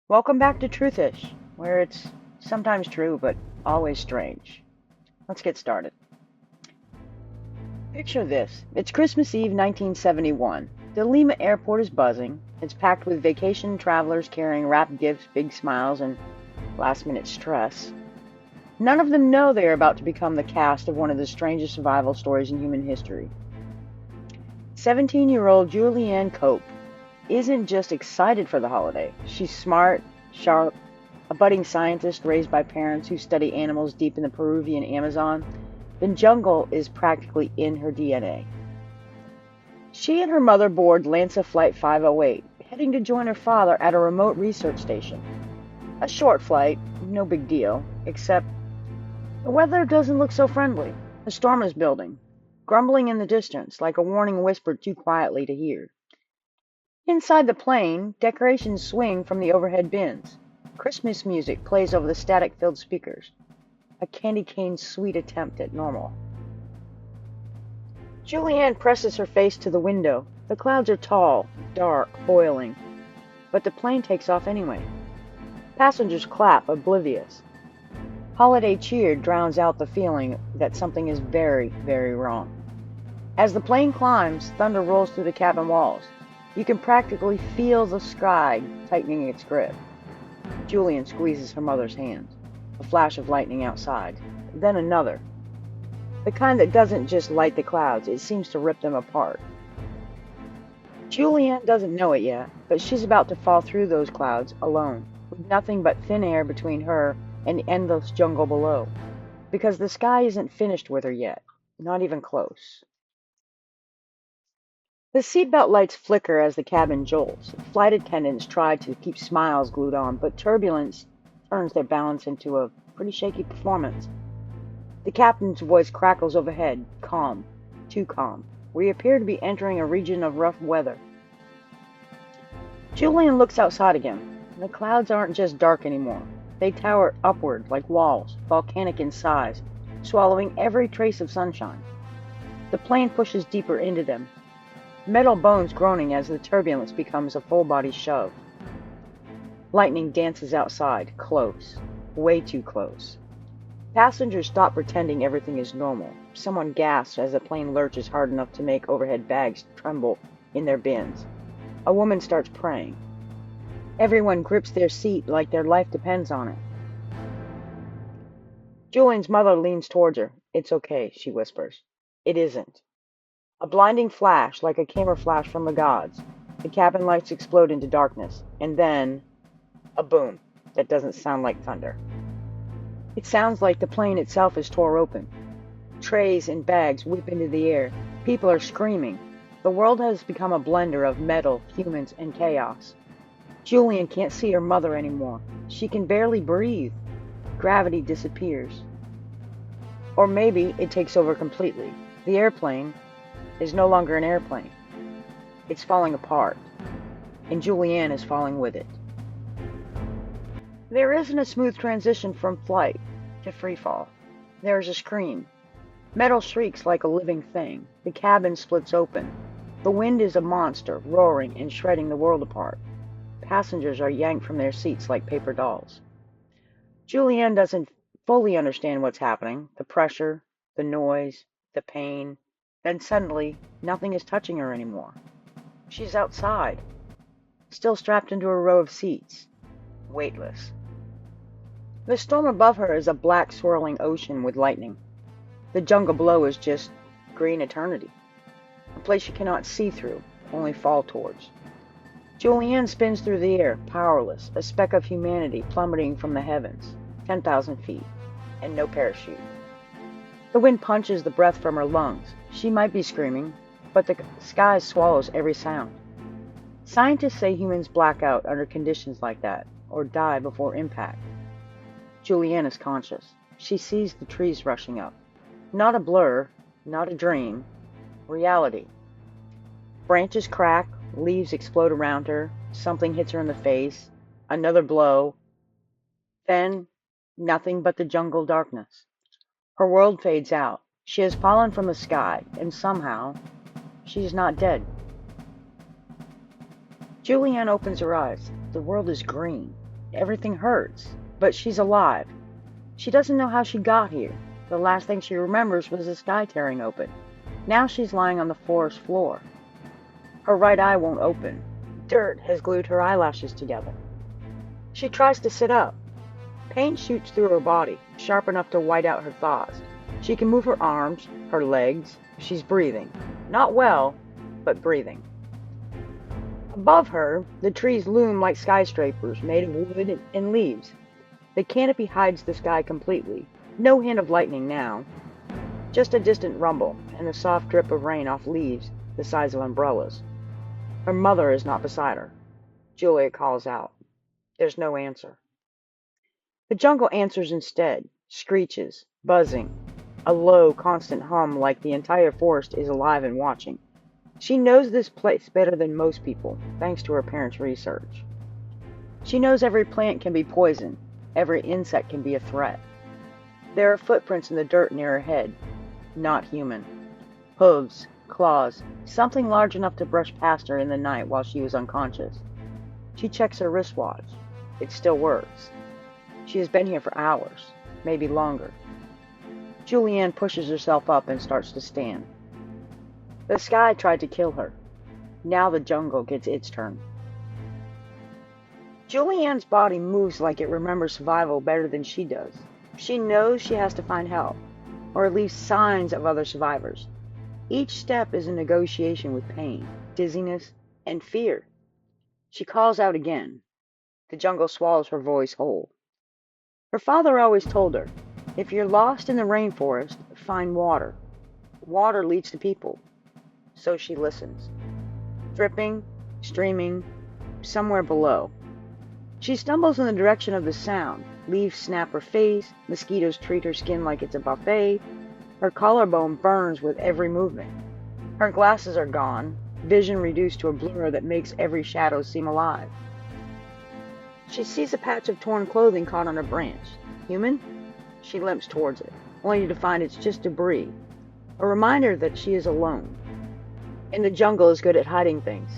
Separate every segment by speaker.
Speaker 1: Welcome back to Truthish, where it's sometimes true but always strange. Let's get started. Picture this. It's Christmas Eve 1971. The Lima airport is buzzing. It's packed with vacation travelers carrying wrapped gifts, big smiles, and last-minute stress. None of them know they are about to become the cast of one of the strangest survival stories in human history. 17-year-old Juliane Koepcke isn't just excited for the holiday. She's smart, sharp, a budding scientist raised by parents who study animals deep in the Peruvian Amazon. The jungle is practically in her DNA. She and her mother board Lanza Flight 508, heading to join her father at a remote research station. A short flight, no big deal, except the weather doesn't look so friendly. A storm is building, grumbling in the distance like a warning whispered too quietly to hear. Inside the plane, decorations swing from the overhead bins. Christmas music plays over the static-filled speakers. A candy cane sweet attempt at normal. Juliane presses her face to the window. The clouds are tall, dark, boiling. But the plane takes off anyway. Passengers clap, oblivious. Holiday cheer drowns out the feeling that something is very, very wrong. As the plane climbs, thunder rolls through the cabin walls. You can practically feel the sky tightening its grip. Julian squeezes her mother's hand. A flash of lightning outside. Then another. The kind that doesn't just light the clouds, it seems to rip them apart. Juliane doesn't know it yet, but she's about to fall through those clouds alone, with nothing but thin air between her and the endless jungle below. Because the sky isn't finished with her yet. Not even close. The seatbelt lights flicker as the cabin jolts. Flight attendants try to keep smiles glued on, but turbulence turns their balance into a pretty shaky performance. The captain's voice crackles overhead, calm, too calm. We appear to be entering a region of rough weather. Julian looks outside again. The clouds aren't just dark anymore. They tower upward like walls, volcanic in size, swallowing every trace of sunshine. The plane pushes deeper into them. Metal bones groaning as the turbulence becomes a full-body shove. Lightning dances outside, close, way too close. Passengers stop pretending everything is normal. Someone gasps as the plane lurches hard enough to make overhead bags tremble in their bins. A woman starts praying. Everyone grips their seat like their life depends on it. Julian's mother leans towards her. "It's okay," she whispers. "It isn't." A blinding flash, like a camera flash from the gods. The cabin lights explode into darkness, and then a boom that doesn't sound like thunder. It sounds like the plane itself is tore open. Trays and bags whip into the air. People are screaming. The world has become a blender of metal, humans, and chaos. Julian can't see her mother anymore. She can barely breathe. Gravity disappears. Or maybe it takes over completely. The airplane is no longer an airplane. It's falling apart, and Juliane is falling with it. There isn't a smooth transition from flight to freefall. There is a scream. Metal shrieks like a living thing. The cabin splits open. The wind is a monster, roaring and shredding the world apart. Passengers are yanked from their seats like paper dolls. Juliane doesn't fully understand what's happening. The pressure, the noise, the pain. Then suddenly, nothing is touching her anymore. She's outside, still strapped into a row of seats, weightless. The storm above her is a black swirling ocean with lightning. The jungle below is just green eternity, a place you cannot see through, only fall towards. Juliane spins through the air, powerless, a speck of humanity plummeting from the heavens, 10,000 feet, and no parachute. The wind punches the breath from her lungs. She might be screaming, but the sky swallows every sound. Scientists say humans black out under conditions like that, or die before impact. Juliane is conscious. She sees the trees rushing up. Not a blur, not a dream. Reality. Branches crack, leaves explode around her, something hits her in the face, another blow. Then, nothing but the jungle darkness. Her world fades out. She has fallen from the sky, and somehow, she is not dead. Juliane opens her eyes. The world is green. Everything hurts, but she's alive. She doesn't know how she got here. The last thing she remembers was the sky tearing open. Now she's lying on the forest floor. Her right eye won't open. Dirt has glued her eyelashes together. She tries to sit up. Pain shoots through her body, sharp enough to white out her thoughts. She can move her arms, her legs. She's breathing. Not well, but breathing. Above her, the trees loom like skyscrapers made of wood and leaves. The canopy hides the sky completely. No hint of lightning now. Just a distant rumble and the soft drip of rain off leaves the size of umbrellas. Her mother is not beside her. Juliet calls out. There's no answer. The jungle answers instead, screeches, buzzing, a low, constant hum like the entire forest is alive and watching. She knows this place better than most people, thanks to her parents' research. She knows every plant can be poison, every insect can be a threat. There are footprints in the dirt near her head, not human. Hooves, claws, something large enough to brush past her in the night while she was unconscious. She checks her wristwatch. It still works. She has been here for hours, maybe longer. Juliane pushes herself up and starts to stand. The sky tried to kill her. Now the jungle gets its turn. Julianne's body moves like it remembers survival better than she does. She knows she has to find help, or at least signs of other survivors. Each step is a negotiation with pain, dizziness, and fear. She calls out again. The jungle swallows her voice whole. Her father always told her, if you're lost in the rainforest, find water. Water leads to people. So she listens. Dripping, streaming, somewhere below. She stumbles in the direction of the sound. Leaves snap her face, mosquitoes treat her skin like it's a buffet. Her collarbone burns with every movement. Her glasses are gone, vision reduced to a blur that makes every shadow seem alive. She sees a patch of torn clothing caught on a branch. Human? She limps towards it, only to find it's just debris. A reminder that she is alone. And the jungle is good at hiding things.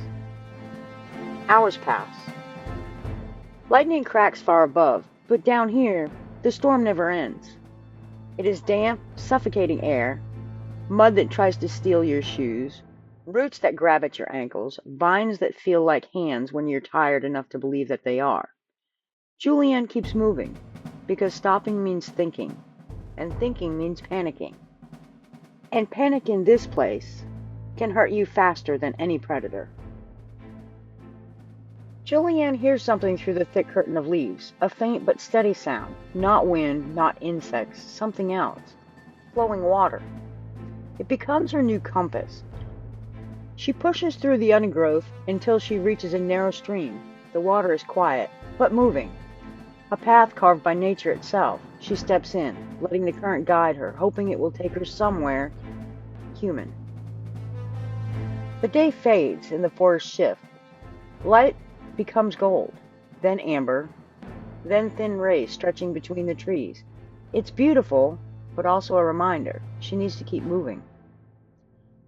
Speaker 1: Hours pass. Lightning cracks far above, but down here, the storm never ends. It is damp, suffocating air, mud that tries to steal your shoes, roots that grab at your ankles, vines that feel like hands when you're tired enough to believe that they are. Juliane keeps moving, because stopping means thinking, and thinking means panicking. And panic in this place can hurt you faster than any predator. Juliane hears something through the thick curtain of leaves, a faint but steady sound, not wind, not insects, something else, flowing water. It becomes her new compass. She pushes through the undergrowth until she reaches a narrow stream. The water is quiet, but moving. A path carved by nature itself. She steps in, letting the current guide her, hoping it will take her somewhere human. The day fades and the forest shifts. Light becomes gold, then amber, then thin rays stretching between the trees. It's beautiful, but also a reminder. She needs to keep moving.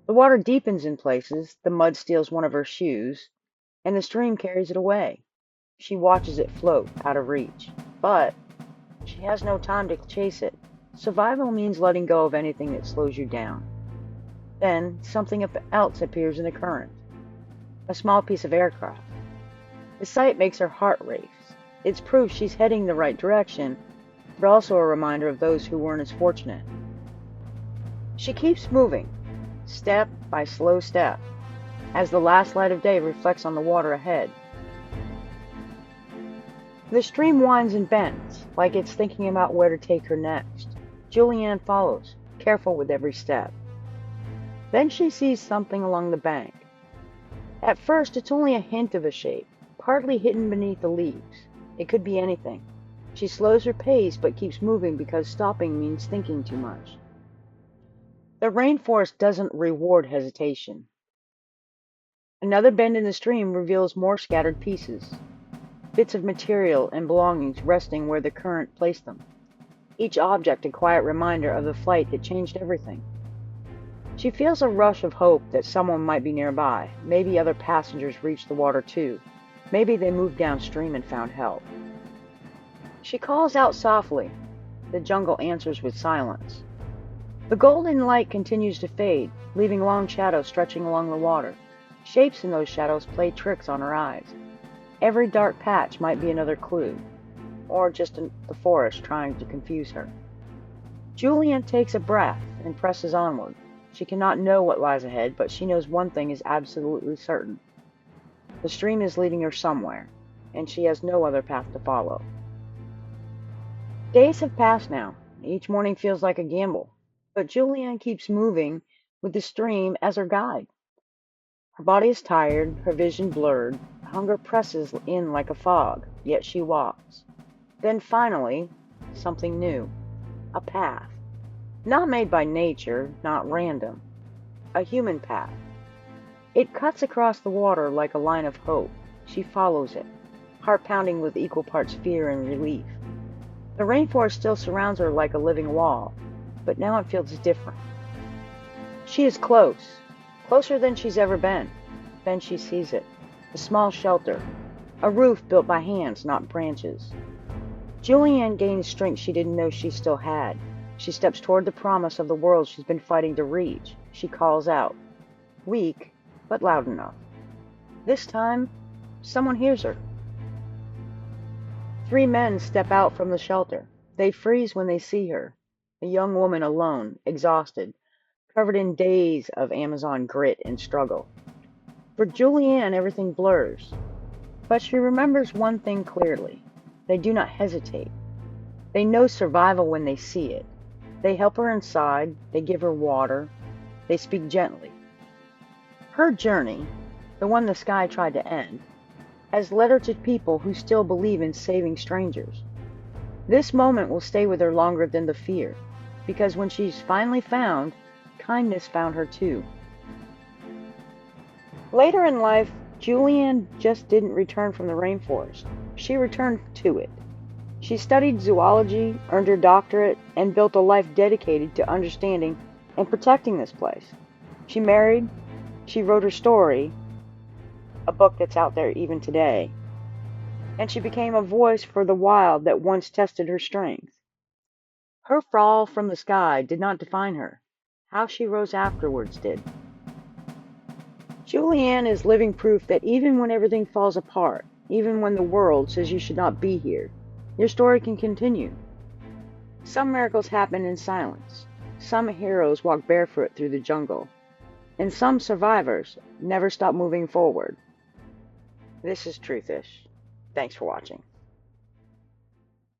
Speaker 1: The water deepens in places, the mud steals one of her shoes, and the stream carries it away. She watches it float out of reach, but she has no time to chase it. Survival means letting go of anything that slows you down. Then something else appears in the current, a small piece of aircraft. The sight makes her heart race. It's proof she's heading the right direction, but also a reminder of those who weren't as fortunate. She keeps moving, step by slow step, as the last light of day reflects on the water ahead. The stream winds and bends, like it's thinking about where to take her next. Juliane follows, careful with every step. Then she sees something along the bank. At first, it's only a hint of a shape, partly hidden beneath the leaves. It could be anything. She slows her pace but keeps moving because stopping means thinking too much. The rainforest doesn't reward hesitation. Another bend in the stream reveals more scattered pieces, bits of material and belongings resting where the current placed them. Each object a quiet reminder of the flight that changed everything. She feels a rush of hope that someone might be nearby. Maybe other passengers reached the water too. Maybe they moved downstream and found help. She calls out softly. The jungle answers with silence. The golden light continues to fade, leaving long shadows stretching along the water. Shapes in those shadows play tricks on her eyes. Every dark patch might be another clue, or just the forest trying to confuse her. Juliane takes a breath and presses onward. She cannot know what lies ahead, but she knows one thing is absolutely certain. The stream is leading her somewhere, and she has no other path to follow. Days have passed now. Each morning feels like a gamble, but Juliane keeps moving with the stream as her guide. Her body is tired, her vision blurred, hunger presses in like a fog, yet she walks. Then finally, something new. A path. Not made by nature, not random. A human path. It cuts across the water like a line of hope. She follows it, heart pounding with equal parts fear and relief. The rainforest still surrounds her like a living wall, but now it feels different. She is close, closer than she's ever been. Then she sees it. A small shelter. A roof built by hands, not branches. Juliane gains strength she didn't know she still had. She steps toward the promise of the world she's been fighting to reach. She calls out. Weak, but loud enough. This time, someone hears her. 3 men step out from the shelter. They freeze when they see her. A young woman alone, exhausted, covered in days of Amazon grit and struggle. For Juliane, everything blurs. But she remembers one thing clearly. They do not hesitate. They know survival when they see it. They help her inside. They give her water. They speak gently. Her journey, the one the sky tried to end, has led her to people who still believe in saving strangers. This moment will stay with her longer than the fear, because when she's finally found, kindness found her too. Later in life, Juliane just didn't return from the rainforest. She returned to it. She studied zoology, earned her doctorate, and built a life dedicated to understanding and protecting this place. She married, she wrote her story, a book that's out there even today, and she became a voice for the wild that once tested her strength. Her fall from the sky did not define her. How she rose afterwards did. Juliane is living proof that even when everything falls apart, even when the world says you should not be here, your story can continue. Some miracles happen in silence. Some heroes walk barefoot through the jungle. And some survivors never stop moving forward. This is Truthish. Thanks for watching.